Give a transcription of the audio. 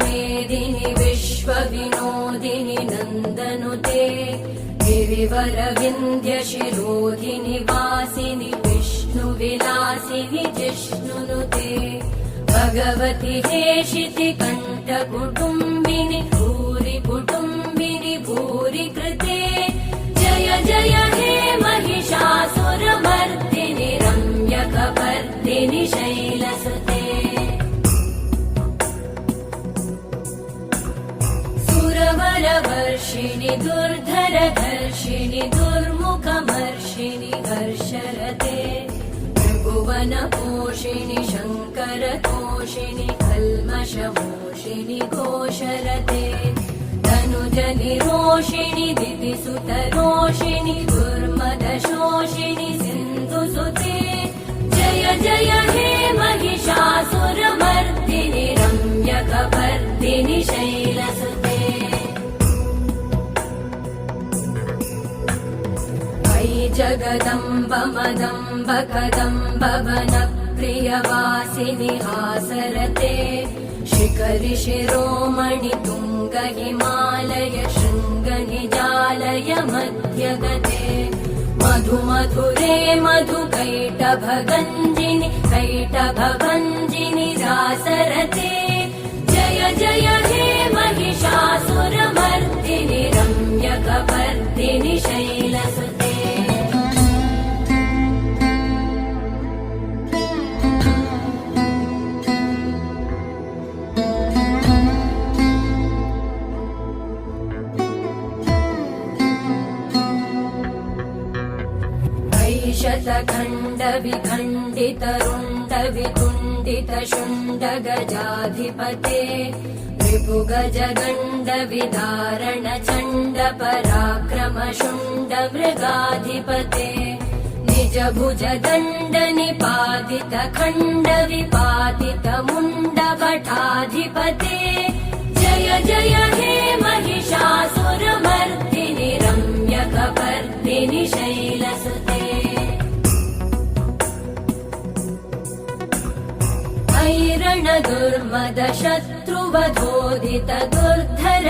मेदिनि विश्वविनोदिनि नन्दनुते गिरिवरविन्ध्यशिरोधिनि वासिनि विष्णुविलासिनि जिष्णुनुते भगवति हेशिति कण्ठकुटुम्बिनि भूरि कुटुम्बिनि भूरि कृते जय जय हे महिषासुरमर्दिनि रम्यकपर्दिनि शैलसुते सुरवरवर्षिणि दुर्धरधर्षिणि दुर्मुखमर्षिणि हर्षरते त्रिभुवनपोषिणि शङ्करतोषिणि कल्मषमोषिणि घोषरते तनुजनिरोषिणि दितिसुतरोषिणि दुर्मदशोषिणि सिन्धुसुते जय जय हे महिषासुरमर्दिनि रम्यकपर्दिनि शैलसुते अयि जगदम्ब मदम्ब कदम्ब वनप्रियवासिनि हासरते शिखरि शिरोमणि तुङ्ग हिमालय शृङ्ग निजालय मध्यगते मधु मधुरे मधु कैटभगञ्जिनि कैटभभञ्जिनि रासरते जय जय हे महिषासुरमर्दिनि रम्यकपर्दिनि शैलसुते शतखण्ड विखण्डित रुण्ड वितुण्डित शुण्ड गजाधिपते रिपुगज गण्ड विदारण चण्ड पराक्रम शुण्ड मृगाधिपते निज भुज दण्ड निपातित खण्ड विपातित मुण्ड भटाधिपते जय जय हे महिषासुरमर्दिनि रम्यकपर्दिनि शैलसुते ऐरण दुर्मद शत्रुवधोदित दुर्धर